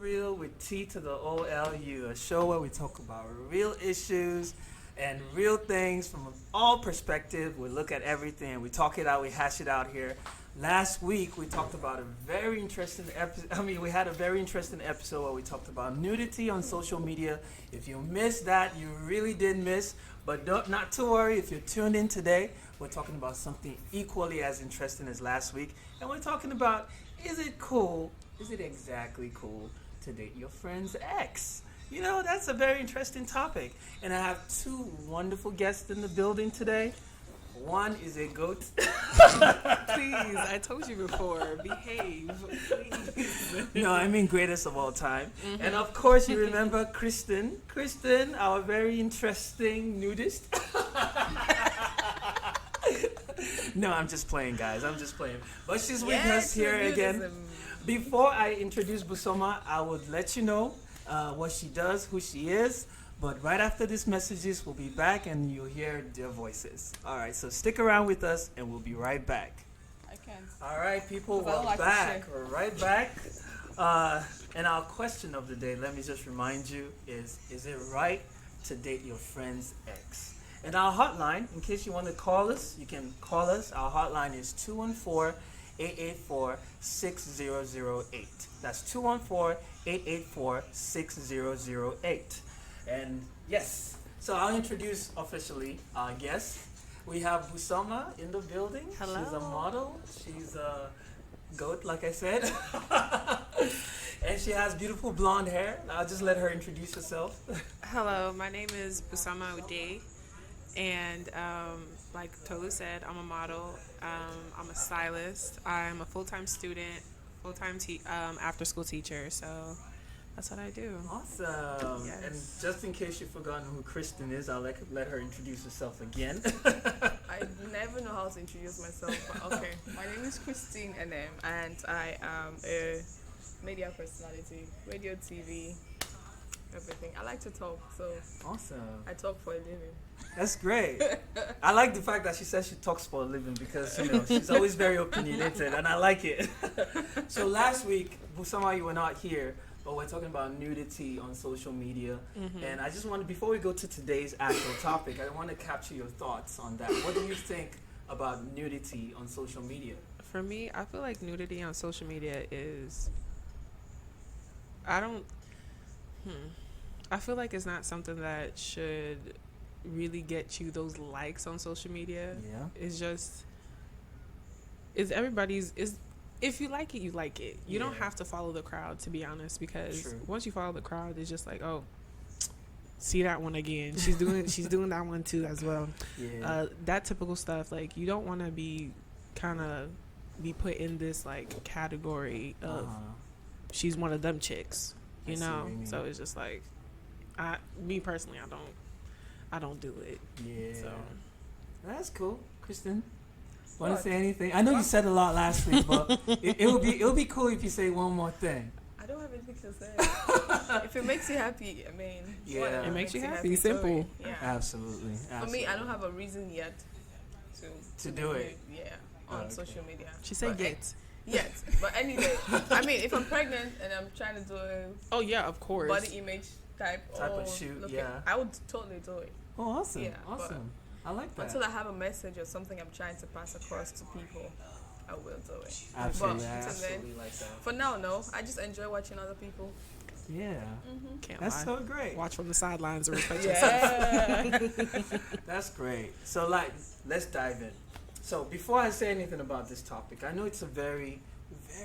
Real with T to the OLU, a show where we talk about real issues and real things from all perspectives. We look at everything, we talk it out, we hash it out here. Last week we talked about a very interesting episode. We had a very interesting episode where we talked about nudity on social media. If you missed that, you really did miss. But not to worry, if you're tuned in today, we're talking about something equally as interesting as last week. And we're talking about, is it exactly cool to date your friend's ex? You know, that's a very interesting topic. And I have two wonderful guests in the building today. One is a goat. Please, I told you before, behave, please. No, I mean greatest of all time. Mm-hmm. And of course, you remember Krystn. Krystn, our very interesting nudist. No, I'm just playing, guys. I'm just playing. But she's with us here again. Before I introduce Busoma, I would let you know what she does, who she is. But right after these messages, we'll be back and you'll hear their voices. All right, so stick around with us and we'll be right back. I can. All right, people, we're back. We're right back. And our question of the day, let me just remind you, is it right to date your friend's ex? And our hotline, in case you want to call us, you can call us. Our hotline is 214-884-6008. That's 214-884-6008. And yes, so I'll introduce officially our guest. We have Busoma in the building. Hello. She's a model. She's a goat, like I said. And she has beautiful blonde hair. I'll just let her introduce herself. Hello, my name is Busoma Ode, and like Tolu said, I'm a model. I'm a stylist. I'm a full-time student, full-time after-school teacher. So that's what I do. Awesome. Yes. And just in case you've forgotten who Krystn is, I'll let her introduce herself again. I never know how to introduce myself, but okay. My name is Krystn NM, and I am a media personality, radio, TV, everything. I like to talk, so Awesome. I talk for a living. That's great. I like the fact that she says she talks for a living because, she's always very opinionated, and I like it. So last week, Busoma, you were not here, but we're talking about nudity on social media. Mm-hmm. And I just wanted, before we go to today's actual topic, I want to capture your thoughts on that. What do you think about nudity on social media? For me, I feel like nudity on social media is... I feel like it's not something that should really get you those likes on social media. Yeah. It's just... If you like it, you like it. You don't have to follow the crowd, to be honest, because once you follow the crowd, it's just like, oh, see that one again. She's doing that one too as well. Yeah. That typical stuff. Like, you don't want to be put in this like category of she's one of them chicks, you know. So it's just like, me personally, I don't do it. Yeah. So that's cool, Krystn. Want to say anything? I know you said a lot last week, but it'll be cool if you say one more thing. I don't have anything to say. If it makes you happy, I mean, it makes you happy. Simple. Yeah. Absolutely. For me, I don't have a reason yet to do it. Yeah, on social media. She said yet. Yet, but anyway, I mean, if I'm pregnant and I'm trying to do a of course, body image type of shoot, I would totally do it. Oh, awesome! Yeah, awesome. I like that. Until I have a message or something I'm trying to pass across to people, I will do it. Absolutely, but absolutely like that. For now, no. I just enjoy watching other people. Yeah, That's so great. Watch from the sidelines and respect yourself. That's great. So, let's dive in. So, before I say anything about this topic, I know it's a very,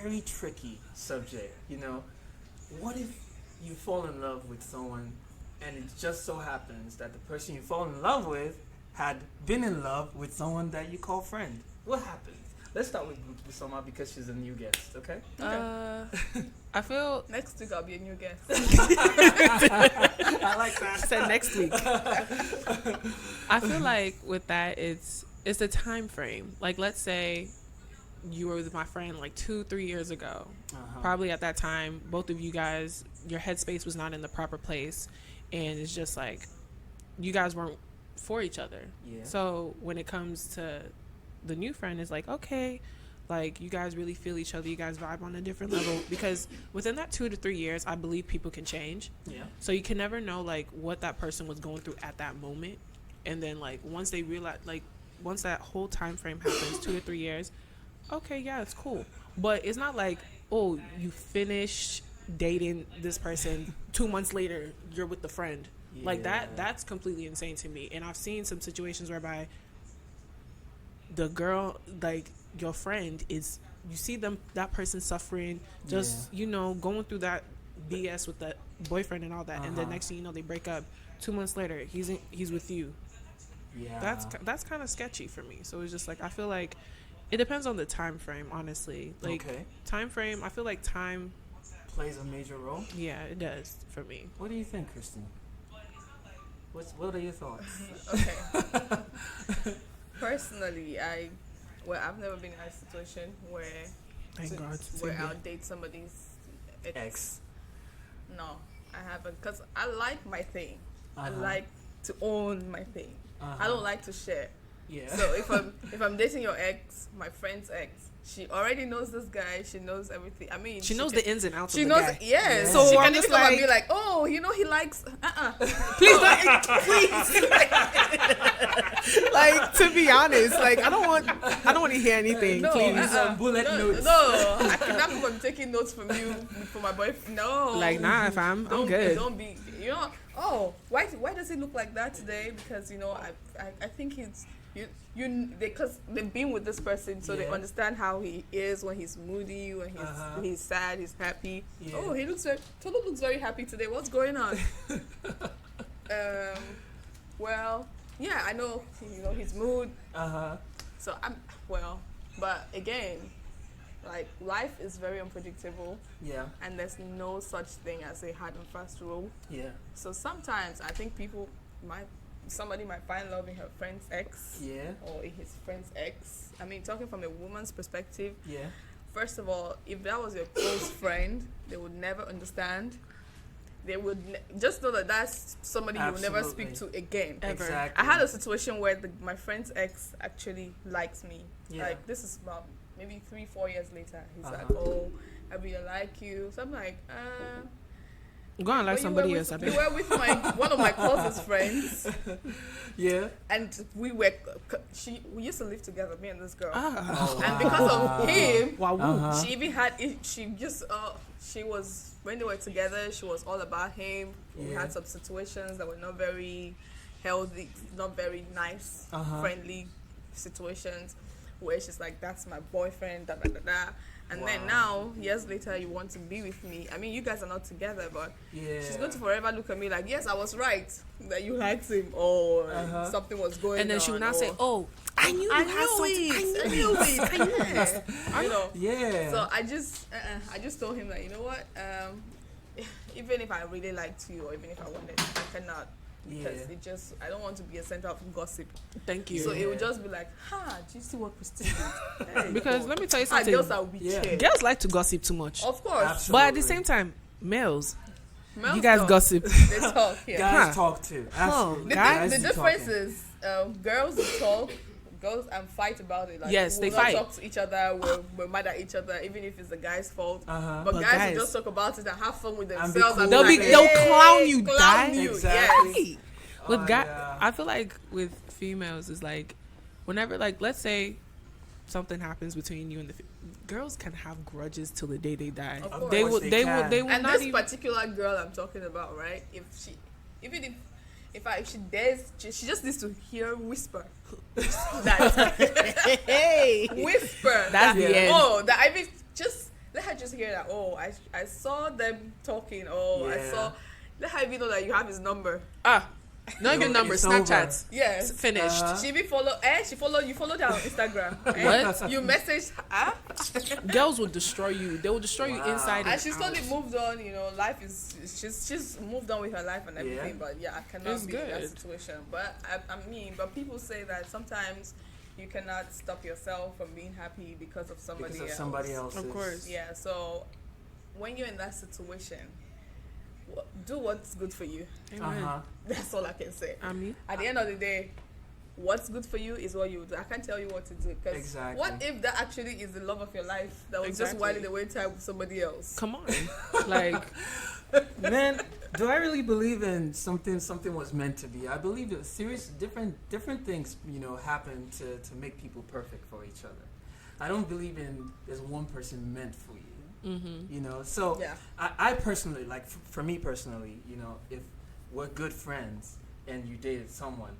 very tricky subject. You know, what if you fall in love with someone, and it just so happens that the person you fall in love with had been in love with someone that you call friend? What happens? Let's start with Busoma because she's a new guest, okay? I feel... Next week I'll be a new guest. I like that. I said next week. I feel like with that, it's a time frame. Like, let's say you were with my friend like 2-3 years ago. Probably at that time, both of you guys, your headspace was not in the proper place. And it's just like, you guys weren't for each other. Yeah. So when it comes to the new friend, it's like, okay, like you guys really feel each other, you guys vibe on a different level, because within that 2 to 3 years, I believe people can change. Yeah. So you can never know like what that person was going through at that moment, and then like once they realize, like once that whole time frame happens, 2 to 3 years, okay, yeah, it's cool. But it's not like, oh, you finish dating this person 2 months later you're with the friend. Like that's completely insane to me. And I've seen some situations whereby the girl, like your friend, is, you see them, that person suffering, just going through that BS with that boyfriend and all that, and then next thing you know they break up. 2 months later he's with you. That's kind of sketchy for me. So it's just like, I feel like it depends on the time frame, honestly. Like time frame, I feel like time plays a major role. Yeah, it does for me. What do you think, Kristen? What are your thoughts? Okay. Personally, I've never been in a situation where I'll date somebody's ex. No, I haven't, because I like my thing. I like to own my thing. I don't like to share. Yeah. So if I'm dating your ex, my friend's ex, she already knows this guy. She knows everything. I mean, she knows the ins and outs of the guy. guy. Yeah. So she I'm can just even come and be like, oh, he likes. Please don't. Please. Like, to be honest, like I don't want to hear anything. No, please. Bullet notes. No, I cannot come and taking notes from you for my boyfriend. No. Like, nah, fam, I'm good. Don't be. Oh, why does he look like that today? Because I think he's. Because they've been with this person, so they understand how he is when he's moody, when he's sad, he's happy. Yeah. Oh, Tolu looks very happy today. What's going on? Well, yeah, I know, his mood. So but again, like, life is very unpredictable. Yeah. And there's no such thing as a hard and fast rule. Yeah. So sometimes I think somebody might find love in her friend's ex, or in his friend's ex. I mean, talking from a woman's perspective, first of all, if that was your close friend, they would never understand. They would just know that that's somebody you will never speak to again, ever. Exactly. I had a situation where my friend's ex actually likes me. Like, this is about maybe 3-4 years later. He's like, oh, I really like you. So I'm like, go on like somebody else. We were with one of my closest friends. Yeah. And we used to live together, me and this girl. And because of him, she even had when they were together, she was all about him. We had some situations that were not very healthy, not very nice, friendly situations, where she's like, that's my boyfriend, da da da da. And then now, years later, you want to be with me. I mean, you guys are not together, but she's going to forever look at me like, yes, I was right that you liked him, or something was going on. And then she will now say, oh, I knew it. Yeah. So I just told him that, you know what, even if I really liked you, or even if I wanted, I cannot. Because I don't want to be a center of gossip. Thank you. So it would just be like, do you see what Krystn did? Hey, because let me tell you something. Girls are wicked. Girls like to gossip too much. Of course. Absolutely. But at the same time, males you guys gossip. They talk, Guys talk too. Absolutely. The difference is, girls talk, girls and fight about it. Like, yes, they we'll fight. Talk to each other. We're mad at each other, even if it's the guy's fault. But guys will just talk about it and have fun with themselves. And they'll clown you, guys. Exactly. Yes. With I feel like with females is like, whenever, like, let's say something happens between you and the girls can have grudges till the day they die. They will and not this particular girl I'm talking about, right? If she dares, she just needs to hear whisper. Whisper. That's the end. Oh, that I mean, just let her just hear that. Oh, I saw them talking. Oh, I saw. Let her even know that you have his number. Not even number, Snapchat. Yes. Finished. She even you followed her on Instagram. What? You messaged her. Girls will destroy you. They will destroy you inside and she's totally moved on, life is, she's moved on with her life and everything, but I cannot be in that situation. But but people say that sometimes you cannot stop yourself from being happy because of somebody else. Of course. Yeah, so when you're in that situation, do what's good for you. Amen. That's all I can say. I mean, at the end of the day, what's good for you is what you do. I can't tell you what to do. Because Exactly. what if that actually is the love of your life that was just Exactly. whiling away time with somebody else? Come on. Like, Man, do I really believe in something was meant to be? I believe that serious different things, happen to make people perfect for each other. I don't believe in there's one person meant for you. So Yeah. I personally, like for me personally, if we're good friends and you dated someone,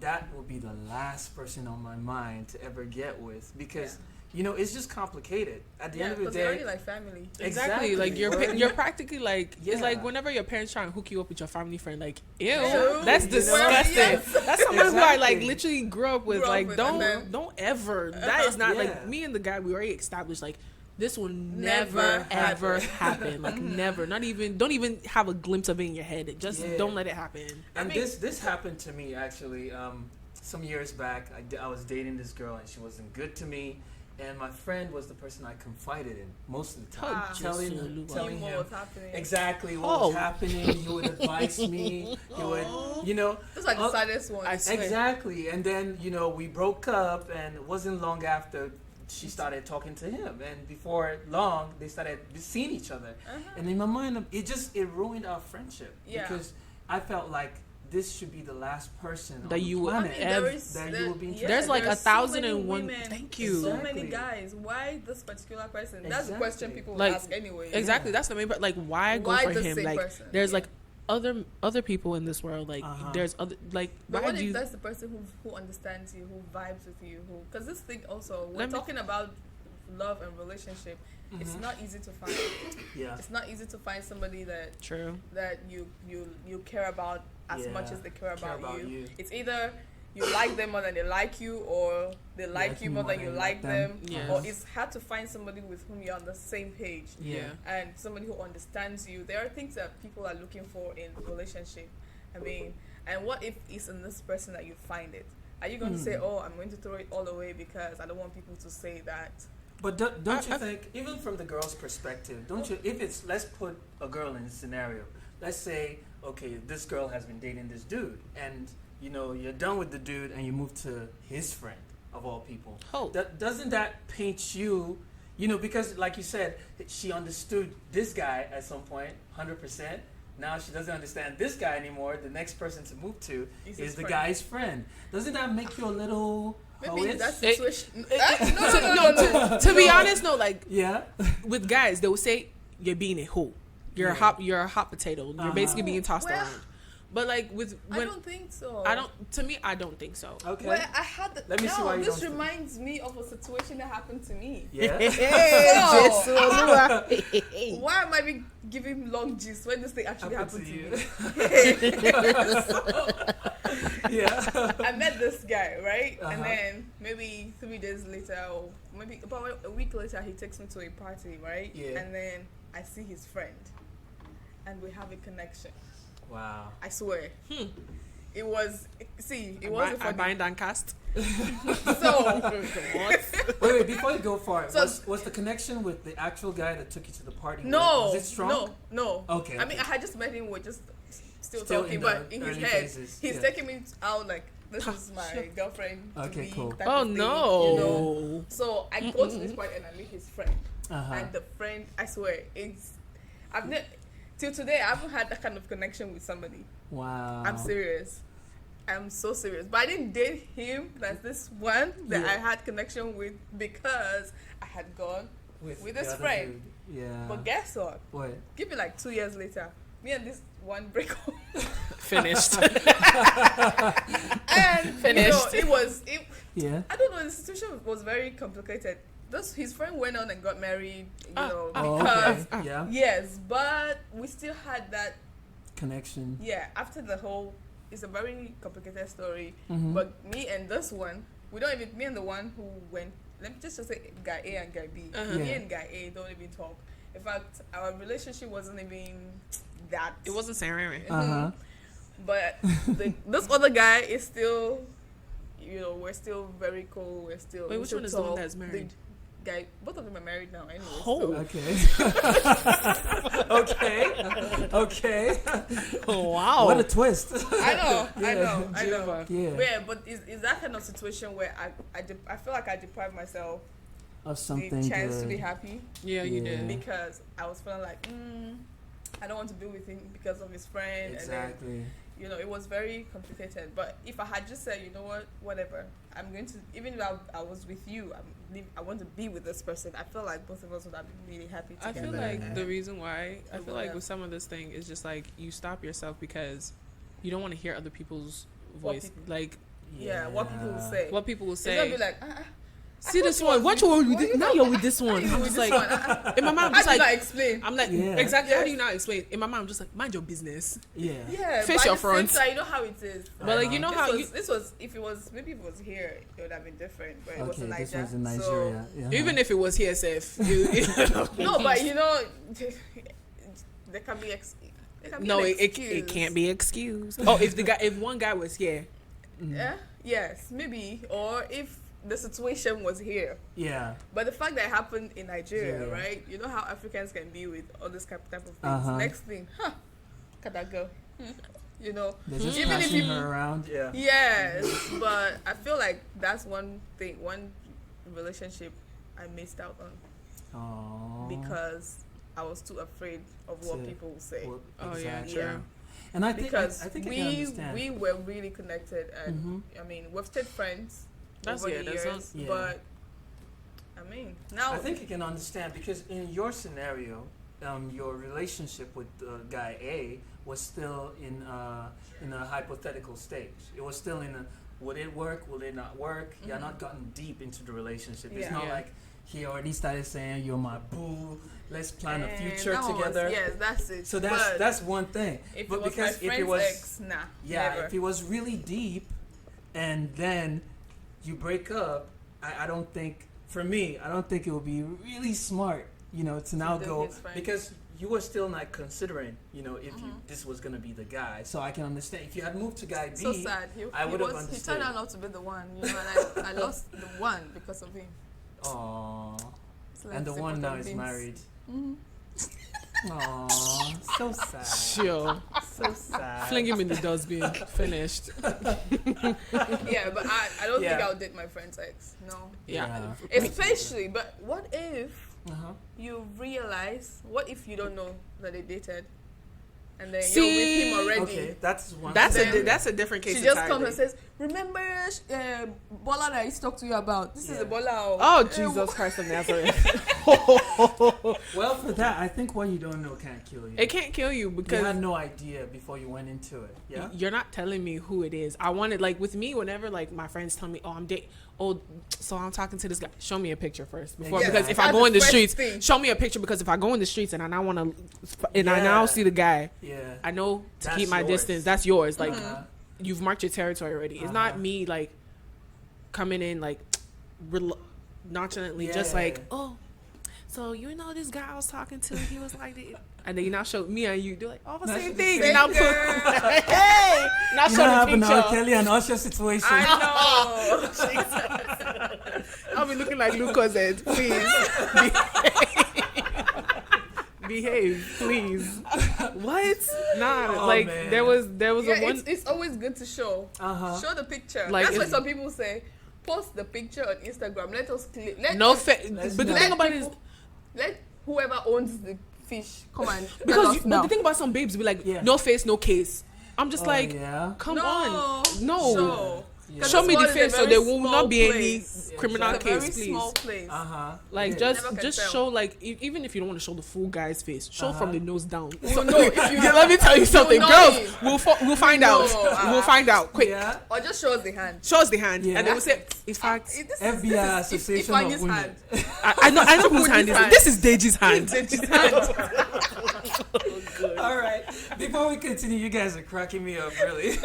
that will be the last person on my mind to ever get with, because it's just complicated. At the end of the because day, they're already like family. exactly. Like you're practically like, it's like Yeah. whenever your parents try and hook you up with your family friend, like, ew, True. that's You know? disgusting. Yes. That's someone who I like Exactly. literally grew up with. Grew up Like, with, don't and then- don't ever. That is not Yeah. like me and the guy. We already established like this will Never never ever happen. happen. Like never. Don't even have a glimpse of it in your head. Just Yeah. don't let it happen. and I mean- this happened to me actually. Some years back, I was dating this girl and she wasn't good to me. And my friend was the person I confided in most of the time, Ah. telling Telling him what's happening. exactly what Oh. was happening. He would advise me. He would, Those are the Oh, saddest ones. I swear. exactly. And then we broke up, and it wasn't long after she started talking to him. And before long, they started seeing each other. And in my mind, it ruined our friendship Yeah. because I felt like this should be the last person That on you the would planet ever- that you will be interested. There's like there's 1,001 So many women, thank you. So Exactly. many guys. Why this particular person? That's the Exactly. question people Like, ask anyway. Exactly. That's the main part. Like, why go Why for the him? same Like, person? there's Yeah. like other people in this world. Like, Uh-huh. there's other like. But Why what do if you? that's the person who understands you, who vibes with you, who? Because this thing also, we're Let me- talking about love and relationship. It's Mhm. not easy to find. Yeah. It's not easy to find somebody that True. you care about as Yeah. much as they care about, about you. It's either you like them more than they like you, or they like you more than you like them. Yes. Or it's hard to find somebody with whom you're on the same page. Yeah. And somebody who understands you. There are things that people are looking for in a relationship. I mean, and what if it's in this person that you find it? Are you going to say, "Oh, I'm going to throw it all away because I don't want people to say that"? But don't you think, even from the girl's perspective, if it's, let's put a girl in a scenario. Let's say, okay, this girl has been dating this dude, and you're done with the dude, and you move to his friend of all people. Oh. Doesn't that paint you? Because like you said, she understood this guy at some point, 100%. Now she doesn't understand this guy anymore. The next person to move to Is is his the friend. guy's friend. Doesn't that make you a little? Maybe in that It- situation. No. To be honest, no. Like Yeah. with guys, they will say you're being a hoe. You're Yeah. You're a hot potato. You're Uh-huh. basically being tossed Well, around. But like with I when don't think so. to me, I don't think so. Okay. Well, I had the, Let me see why you this don't think- reminds me of a situation that happened to me. Yeah. So, why am I be giving long gist when this thing actually happened to you. me? Yeah. I met this guy, right? Uh-huh. And then maybe 3 days later, or maybe about a week later, he takes me to a party, right? Yeah. And then I see his friend, and we have a connection. Wow. I swear. It was, it I wasn't funny. bind and cast. So, Wait, before you go far, So- was the connection with the actual guy that took you to the party? no, Was it strong? no. Okay. I mean, okay. I had just met him. We're just still Still talking, in but the in his early head, phases, he's yeah. taking me out like, this is my girlfriend. to Okay, be cool. type Oh of thing, no. you know? So I go to this party and I meet his friend, Uh-huh. and the friend, I swear, till today I haven't had that kind of connection with somebody. Wow. I'm serious. I'm so serious. But I didn't date him. That's this one that Yeah. I had connection with because I had gone with the his other friend. dude. Yeah. But guess what? What? Give me like 2 years later, me and this one break up. Finished. And Finished. it was Yeah. I don't know, the situation was very complicated. His friend went on and got married, Oh, because okay. Yeah. yes, but we still had that Connection. after the whole, it's a very complicated story. Mhm. But me and this one, me and the one who went, let me just say guy A and guy B. Uh-huh. Me Yeah. and guy A don't even talk. In fact, our relationship wasn't even that. It wasn't Sarah. Uh-huh. But this other guy is still, we're still very cool. We're still. Wait, we which still one is the one talk. that's married? The guy, both of them are married now. Anyway. Oh. so- Okay. Okay. Okay. Oh, wow. What a twist. I know. Yeah. But yeah, but is that kind of situation where I feel like I deprive myself Of something the chance good. to be happy Yeah, you Yeah. did. because I was feeling like, I don't want to be with him because of his friend. Exactly. And then, it was very complicated. But if I had just said, you know what, whatever, I'm going to, even if I was with you, I want to be with this person, I feel like both of us would have been really happy I together. feel like the reason why I feel like Yeah. with some of this thing is just like you stop yourself because you don't want to hear other people's What voice, people- like Yeah, what people will say. what people will It's going to say. be like, See I this thought one. you What was you with- with why this? you Now not- you're with this one. you I'm with just this like, one? in my mind, I'm How just do you like, not explain? I'm like, Yeah. exactly. How do Yes. you not explain? In my mind, I'm just like, mind your business. Yeah. Yeah, Face but your at the front. same time, you know how it is. But like, you know how you, This was if it was here, it would have been different. But it was in Okay, Nigeria. this was in Nigeria. Yeah. even if it was here, safe. No, but there can be No, an it excuse. can't be excused. Oh, if one guy was here, Yeah. Yes, maybe, or if the situation was here. Yeah. But the fact that it happened in Nigeria, Yeah. right? You know how Africans can be with all this type of things. Uh-huh. Next thing, look at that girl. You know, They're just even if passing you her around. Yeah. yes, but I feel like that's one relationship I missed out on Aww. because I was too afraid of what To- people will say. Well, Oh, yeah, exactly. true. And I think Because I think I can we understand. were really connected, and Mhm. I mean we've stayed friends That's- over yeah, the that's years, not- yeah. but I mean now I think you can understand because in your scenario, your relationship with guy A was still in a hypothetical stage. It was still in a would it work, will it not work? You're Mhm. not gotten deep into the relationship. It's Yeah. not Yeah. like he already started saying you're my boo. Let's plan a and future that was- together. yes, that's it. So But that's one thing. if but it was because my if friend's it was ex, nah, yeah, never. if it was really deep, and then you break up, I don't think for me, I don't think it would be really smart, to now do go his friend. because you were still not considering, if Mhm. this was gonna be the guy. So I can understand if you had moved to guy B. So sad. I would have He understood. turned out not to be the one, and I lost the one because of him. Aww. So And the let's one see now what is that married. means. Aww, so sad. sure, So sad. fling him in the dustbin. Finished. Yeah, but I don't think Yeah. I'll date my friend's ex. No. Yeah. Especially, but what if Uh-huh. you realize? What if you don't know that they dated, and then See? you're with him already? Okay, that's one. That's Then- that's a different case. She just entirely. comes and says, "Remember, Bola that I used to talk to you about? This is Yeah. a Bola." "Oh Jesus Christ of Nazareth!" Well, for that, I think what you don't know can't kill you. It can't kill you You because had no idea before you went into it. Yeah. you're not telling me who it is. I wanted like with me whenever like my friends tell me, "Oh, I'm dating." Oh, so I'm talking to this guy. Show me a picture first before Exactly. because if I That's go in the first streets, thing. show me a picture because if I go in the streets and I now want to, and I Yeah. now see the guy, Yeah. I know to That's keep my yours. distance. That's yours. Like Uh-huh. you've marked your territory already. It's not Uh-huh. me like coming in like nonchalantly, just Yeah. like, oh, so you know this guy I was talking to, he was like this. And then you now show me and you do like, oh, That's same the thing. same And now put, hey, now You show know the having R. picture. Kelly and Usher situation. I know. I'll be looking like Lucas Ed. Please. Behave, please. What? Nah, Oh, like man. there was Yeah, a one. it's always good to show. Uh-huh. Show the picture. Like, That's why it's- some people say, post the picture on Instagram. Let us let No, us- Let's but the know. thing about it is let whoever owns the fish come and tell because us but now. the thing about some babes be like, Yeah. no face, no case. I'm just Oh, like, yeah. come no, on, no. Show. Yeah. 'Cause Show this me the world is a face so very there will small not be place. any Yeah, criminal It's a very case, please. small place. Uh-huh. Like Yeah. just Never can just tell. show like even if you don't want to show the full guy's face, show from Uh-huh. the nose down. You'll know if you Yeah, let me tell you something, know girls. him. We'll find know, out. We'll find out quick. Yeah. or just show us the hand. Show us the hand, Yeah. and they will say, "In fact, This is- FBI this is Association Ifanyi's of Women. hand. I know whose hand is it. hand. This is Deji's hand." Deji's hand. All right. Before we continue, you guys are cracking me up, really.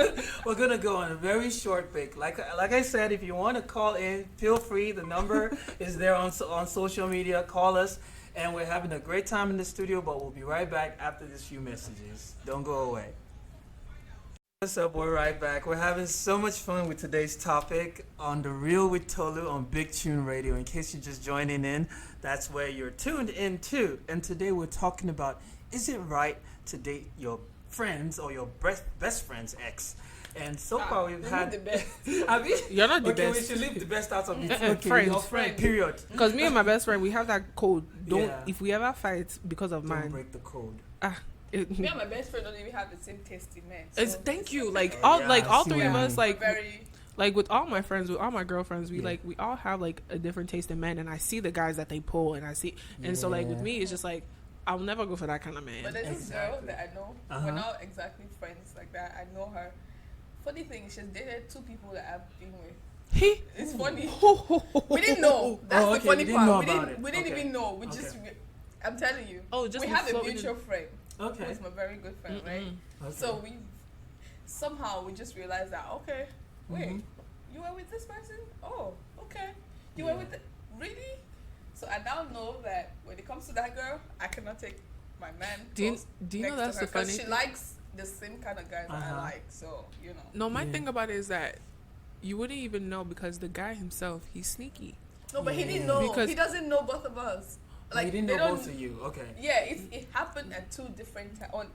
We're gonna go on a very short break. Like I said, if you want to call in, feel free. The number is there on social media. Call us, and we're having a great time in the studio. But we'll be right back after these few messages. Don't go away. What's up? We're right back. We're having so much fun with today's topic on The Real with Tolu on Big Tune Radio. In case you're just joining in, that's where you're tuned into. And today we're talking about, is it right to date your friends or your best friend's ex? And so far we've had the best. Have you? You're not the Okay, best. we should leave the best out of it. Okay, Friends. your friend. Period. Because me and my best friend, we have that code. Don't Yeah. if we ever fight because of Don't mine. break the code. Me and my best friend don't even have the same taste in men. It's So thank you. Like Oh, all yeah, like I all see three what of you us, mean. like very. like with all my friends, with all my girlfriends, we Yeah. we all have like a different taste in men, and I see the guys that they pull, and I see, and so like with Yeah. me, it's just like I'll never go for that kind of man. But there's this girl Exactly. that I know. Uh-huh. We're not exactly friends like that. I know her. Funny thing, she's dated 2 people that I've been with. He, It's funny. we We didn't know. That's okay, the funny you didn't know part. about it. We didn't Okay. even know. We Okay. just. I'm telling you. Oh, just we be have a floating mutual friend. Okay. Who's my very good friend, right? Okay. So we somehow we just realized that okay, wait, Mhm. you were with this person? Oh, okay. You Yeah. were with really? So I now know that when it comes to that girl, I cannot take my man. Do you close know next that's to the her 'cause funny she thing? likes the same kind of guys that I Uh-huh. like. So No, my Yeah. thing about it is that you wouldn't even know because the guy himself, he's sneaky. No, but he Yeah. didn't know. Because- He doesn't know both of us. Like, you didn't they know don't. both of you. Okay. Yeah, it happened at 2 different times.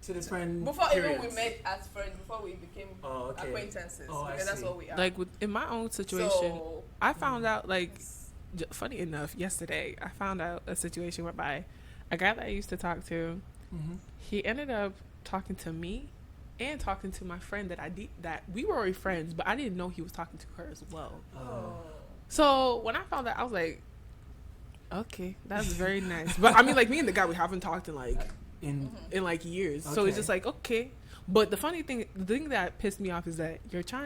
To the friend. Before even we periods. met as friends, before we became Oh, okay. acquaintances, Oh, I because that's see. what we are. Like in my own situation, So, I found out like funny enough yesterday I found out a situation whereby a guy that I used to talk to, Mm-hmm. he ended up talking to me and talking to my friend that we were already friends, but I didn't know he was talking to her as well. Oh. So when I found that, I was like, okay, that's very nice. But I mean, like me and the guy, we haven't talked in like In like years, so Okay. it's just like okay. But the thing that pissed me off is that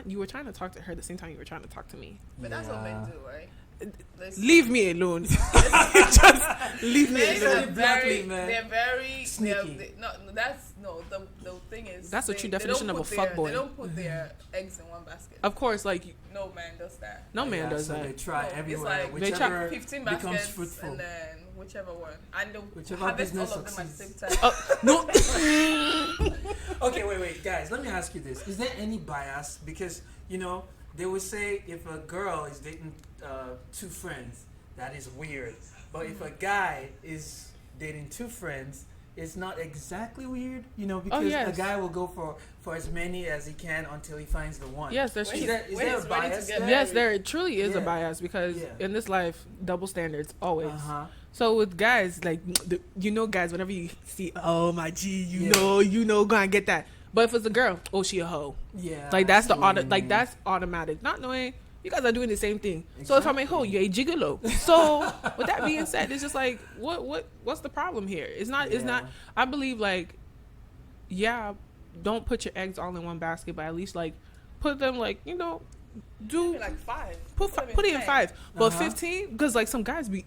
you were trying to talk to her at the same time you were trying to talk to me. but that's what men do, right? Leave me alone. Just leave me Men alone. are Exactly, very, man. they're very Sneaky. The thing is That's the they- true they definition don't of a put their- fuckboy. They don't put their eggs in one basket. Of course, like No man does that. no man Yeah, does so that. They try No, it's everywhere. like they try Whichever 15 becomes baskets fruitful. and then whichever one. And they'll Whichever harvest all business of them at the same succeeds. time. No. Okay, wait, guys. Let me ask you this: is there any bias? Because they would say if a girl is dating 2 friends, that is weird. But if a guy is dating 2 friends, it's not exactly weird. Because yes. a guy will go for as many as he can until he finds the one. Yes, there's When Is true. there, is when there a he's ready to bias get there? Yes, there truly is a Yeah. bias because Yeah. in this life, double standards always. Uh-huh. So with guys, like guys, whenever you see, oh my G, Yeah. you know, go and get that. But if it's a girl, oh she a hoe. Yeah. Like that's I the see what you like mean. that's automatic. Not knowing you guys are doing the same thing. So if I'm a hoe, Exactly. you're a gigolo. So with that being said, it's just like what's the problem here? It's not. Yeah. I believe like, yeah, don't put your eggs all in one basket, but at least like put them like do Maybe like 5. put it in 5, but Uh-huh. 15 because like some guys be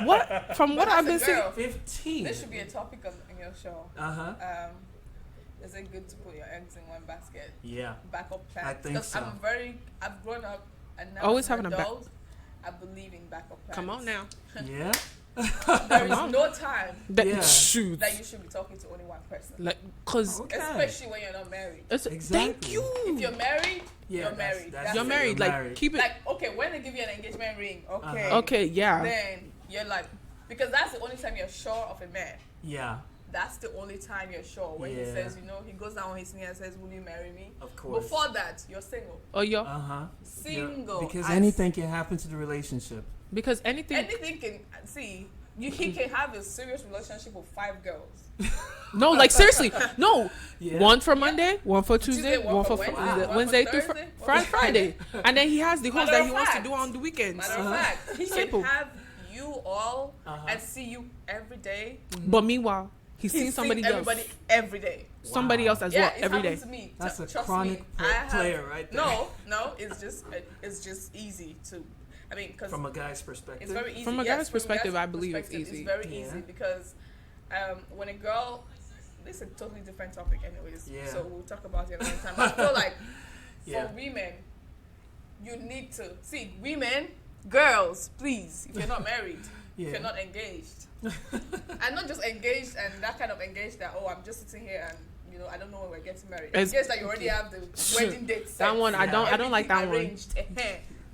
what from what But I've as been a seeing. girl, 15. This should be a topic in your show. Uh-huh. Is it good to put your eggs in one basket? Yeah. Backup plans. I think 'Cause so. I've grown up and now Always as an having a back- adult, I believe in backup plans. Come on now. Yeah. There is on. no time Yeah. Shoot. that you should be talking to only one person. Like, cause Okay. Especially when you're not married. it's Exactly. thank you. If you're married, Yeah, you're that's- married. that's You're it. married. You're Like married. keep it. Like, okay, when they give you an engagement ring, okay. Uh-huh. Okay, yeah. Then you're like, because that's the only time you're sure of a man. Yeah. That's the only time you're sure. When he Yeah. says, he goes down on his knee and says, will you marry me? Oh, Of course. Before that, you're single. Oh, yo, Uh-huh. Single. Because As- anything can happen to the relationship. because anything. Anything can, see, he can have a serious relationship with 5 girls. No, like seriously, no. Yeah. One for Monday, one for Tuesday, one for Wednesday, Wednesday, one for Wednesday through Thursday, Friday, and then he has the host Matter that of he wants to fact. do on the weekends. Matter of fact, he Simple. can have you all Uh-huh. and see you every day. But meanwhile, he's He's seen somebody else, everybody every day. somebody Wow. else as Yeah, well it's every day. happened to me. That's a Trust chronic me, I have- player right there. No, it's just easy to. I mean, because From a guy's perspective. it's very easy. From a yes, guy's from perspective, guy's I believe it's perspective, easy. It's very Yeah. easy because when a girl, this is a totally different topic, anyways. Yeah. So we'll talk about it another time. But I feel like Yeah. for women, you need to see women, girls, please. If you're not married, Yeah. if you're not engaged, and not just engaged and that kind of engaged that I'm just sitting here and I don't know when we're getting married. It's- In case that you already have the wedding date set. That one, I don't like that one. Arranged,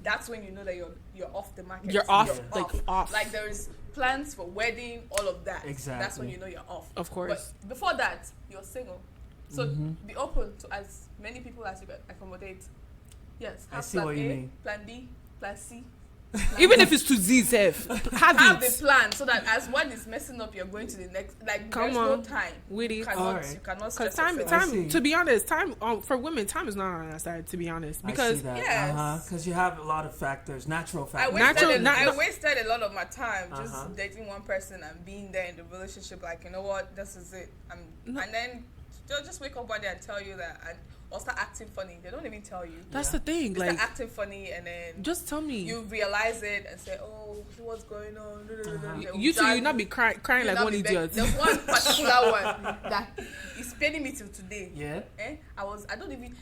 that's when you know that you're off the market. You're off, Yeah. like off. Like there is plans for wedding, all of that. Exactly. That's when you know you're off. Of course. But before that, you're single. So be open to as many people as you can accommodate. Yes. I Have see plan what you A, mean. Plan B, plan C. Even if it's to Z, Seth, have Have the it. plan so that as one is messing up, you're going to the next. Like Come there's on. no time. With You it. cannot. Alright. You cannot Because stress time, yourself. I see. to be honest, time for women, time is not on our side. To be honest, I because see that. Yes. Because you have a lot of factors, natural factors. Natural- I wasted a lot of my time just Uh-huh. dating one person and being there in the relationship. Like, you know what, this is it. No. And then they'll just wake up one day and tell you that, or start acting funny. They don't even tell you. that's Yeah. the thing. They Like, start acting funny, and then just tell me. you realize it and say, "Oh, what's going on?" They will You two, drag you not be crying you like not one be idiot. There's one particular one that is paining me till today. Yeah. I don't even.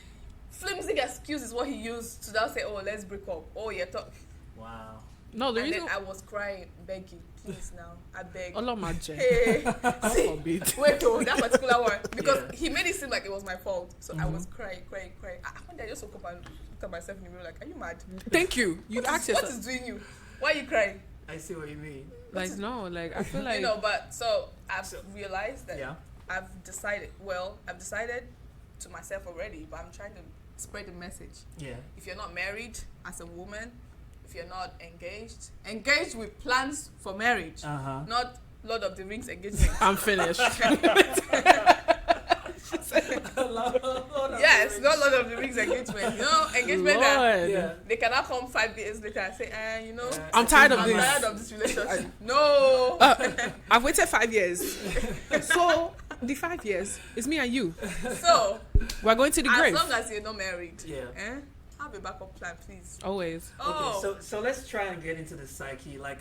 Flimsy excuse is what he used to now say, "Oh, let's break up." Oh, yeah, talk. Wow. No, the And reason. then I was crying, begging, please now, I beg. Allah my J. Hey, God see, forbid. wait, that particular one, because Yeah. he made it seem like it was my fault. So I was crying. One day I just woke up and looked at myself in the mirror like, are you mad? Thank you. You What is- asked what yourself. is doing you? Why are you crying? I see what you mean. Like, no, like, I feel like. But so I've So- realized that Yeah. I've decided to myself already, but I'm trying to spread the message. Yeah. If you're not married as a woman, if you're not engaged with plans for marriage, Uh-huh. not Lord of the Rings engagement. I'm finished. Yes, not Lord of the Rings engagement. Engagement that Lord. Yeah. they cannot come 5 years later and say, I'm tired of I'm this. tired of this relationship. No. I've waited 5 years. So, the 5 years is me and you. So, We're going to the as grave. long as you're not married, Yeah. have a backup plan, please. Always. Oh, Okay, so let's try and get into the psyche. Like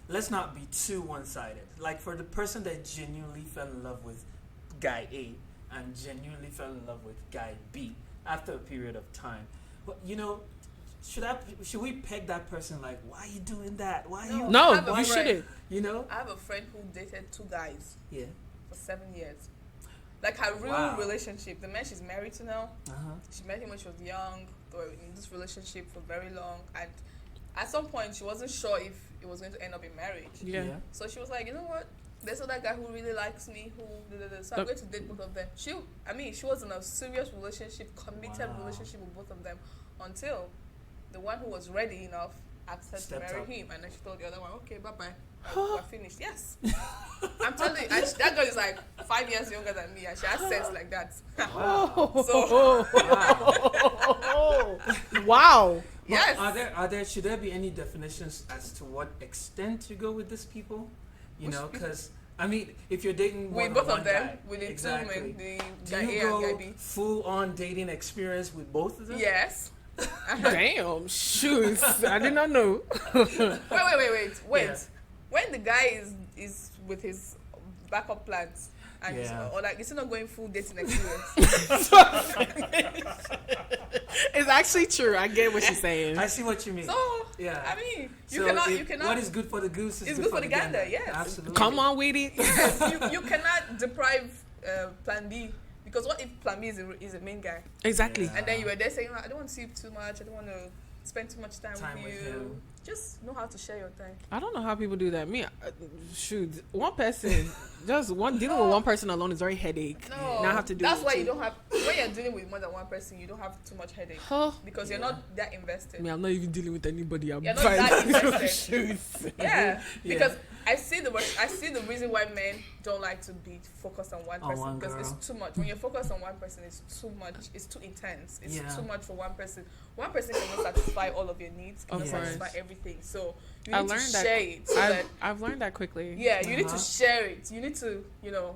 let's not be too one-sided. Like for the person that genuinely fell in love with guy A and genuinely fell in love with guy B after a period of time, but should we peg that person like, why are you doing that? Why are you? No, have a you friend. shouldn't. You know? I have a friend who dated 2 guys Yeah. for 7 years. Like her real Wow. relationship. The man she's married to now, Uh-huh. she met him when she was young. They were in this relationship for very long. And at some point, she wasn't sure if it was going to end up in marriage. Yeah. So she was like, you know what? There's another guy who really likes me, so I'm going to date both of them. She was in a serious relationship, committed Wow. relationship with both of them until the one who was ready enough asked her to Stepped marry up. him, and then she told the other one, okay, bye-bye. We're finished. Yes. I'm telling you, that girl is like 5 years younger than me, and she has sense like that. So, Wow. But yes. should there be any definitions as to what extent you go with these people? You know, because I mean, if you're dating With more both than of one them, guy, with the exactly. two men, the Do guy you A and guy go B. full on dating experience with both of them? Yes. Damn. Shoes. I did not know. Wait. Yeah. When the guy is with his backup plans and Yeah. or like, is he not going full dating experience? It's actually true. I get what she's saying. I see what you mean. So Yeah. I mean, you So cannot. what is good for the goose is It's good for the gander. yes. Absolutely. Come on with it. Yes, you cannot deprive Plan B, because what if Plan B is a main guy, Exactly. Yeah. and then you were there saying, I don't want to see you too much, I don't want to spend too much time with with you. him. Just know how to share your time. I don't know how people do that. Me, shoot, one person, dealing with one person alone is very headache. No, Now I have to do that's it why too. you don't have, when you're dealing with more than one person, you don't have too much headache, Huh? because you're Yeah. not that invested. Me, I'm not even dealing with anybody. I'm You're not fine. that invested. Shoot. Yeah, Yeah. because I see the reason why men don't like to be focused on one On person, one because girl. it's too much. When you're focused on one person, it's too much. It's too intense. It's Yeah. too much for one person. One person cannot satisfy all of your needs. Cannot Of course. satisfy everything. So you I need to learned that- share it. So that, I've learned that quickly. yeah, you need to Uh-huh. share it. You need to,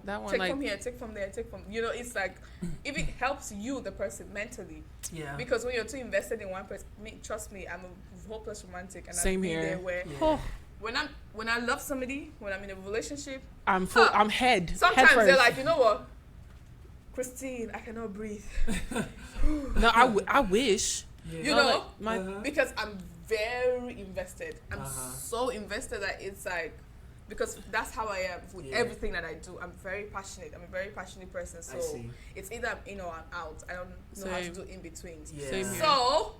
That one, take like- from here, take from there, take from. It's like if it helps you, the person, mentally. Yeah. Because when you're too invested in one person, trust me, I'm a hopeless romantic, and Same I've been here. there where Yeah. Oh, when I love somebody, when I'm in a relationship, I'm full. Huh. I'm head. sometimes head they're first. like, you know what, Christine, I cannot breathe. No, I wish. Yeah. You No, know, like, my Uh-huh. because I'm very invested. I'm Uh-huh. so invested that it's like because that's how I am with Yeah. everything that I do. I'm very passionate. I'm a very passionate person. So I see. it's either I'm in or I'm out. I don't know how to Same. do in between. Yeah. Same here. So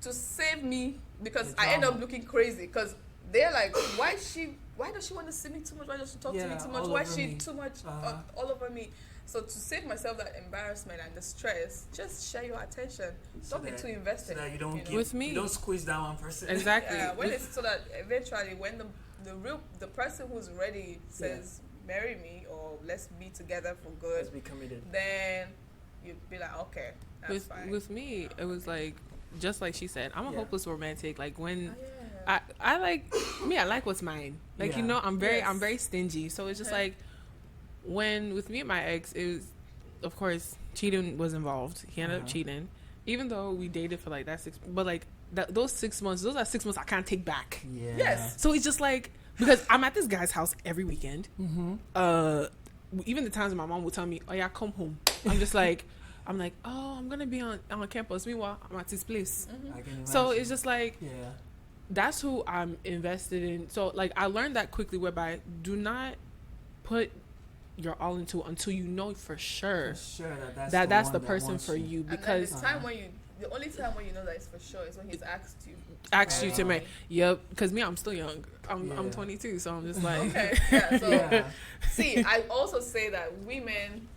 to save me, because The I end up drama. looking crazy, because they're like, why does she want to see me too much? Why does she talk to me Yeah, too much? all Why over is she me. too much Uh-huh. all over me? So to save myself that embarrassment and the stress, just share your attention. So Don't be that- too invested. So that you don't know? give, With me- you don't squeeze down one person. Exactly. Yeah, when it's so that eventually when the person who's ready says marry me or let's be together for Let's good, be committed. then you'd be like, okay, that's fine. With me, it was like just like she said, I'm a Yeah. hopeless romantic. Like when Oh, yeah. I like me, I like what's mine. Like Yeah. you know, I'm Yes. very stingy. So it's just Okay. like when with me and my ex, it was of course cheating was involved. He ended up Uh-huh. cheating, even though we dated for like that but like those 6 months, those are 6 months I can't take back. Yeah. Yes. So it's just like because I'm at this guy's house every weekend. Mm-hmm. Even the times my mom would tell me, "Oh yeah, come home." I'm just like, oh, I'm gonna be on campus. Meanwhile, I'm at his place. Mhm. I can imagine. So it's just like Yeah. that's who I'm invested in. So like I learned that quickly, whereby do not put your all into it until you know for sure For sure that's that's one the that person wants for you, And then because the time when the only time when you know that it's for sure is when he's asked you. asked you to Wow. marry. Yep, because me, I'm still young. I'm Yeah. 22, so I'm just like Okay, yeah. So Yeah. see, I also say that women,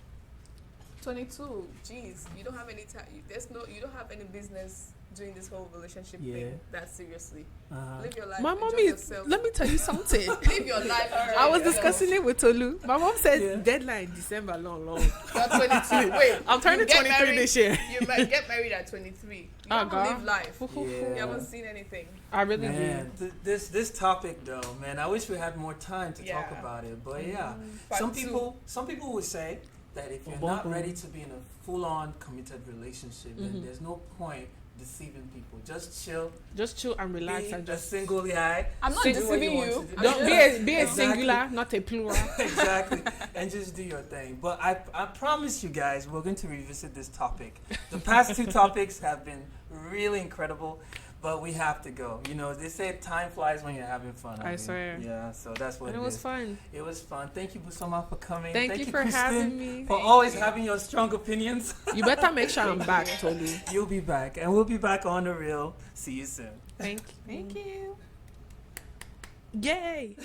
22, geez, you don't have any time. You don't have any business doing this whole relationship Yeah. thing that seriously. Uh-huh. Live your life. my enjoy mom is. yourself. Let me tell you something. Live your life. I was discussing it with Tolu. My mom said Yeah. deadline December long. You're 22. Wait, I'm turning you get 23 married- this year. You might get married at 23. You Oh, haven't God. lived life. Yeah. You haven't seen anything. I really Man, do. this topic though, man, I wish we had more time to talk Yeah. about it. But yeah, Part some two. people would say that if you're not ready to be in a full-on committed relationship, then there's no point deceiving people. Just chill, Just chill and relax be and a just single guy. I'm not do what deceiving want you. to do. I'm don't just- be a Exactly. singular, not a plural. Exactly, and just do your thing. But I promise you guys, we're going to revisit this topic. The past two topics have been really incredible, but we have to go. You know, they say time flies when you're having fun. I swear. Yeah, so that's what And it it was is. fun. It was fun. Thank you so much for coming. Thank you for Krystn, having me. for always having your strong opinions. You better make sure I'm back, Tolu. You'll be back, and we'll be back on the real. See you soon. Thank you. Thank you. Yay.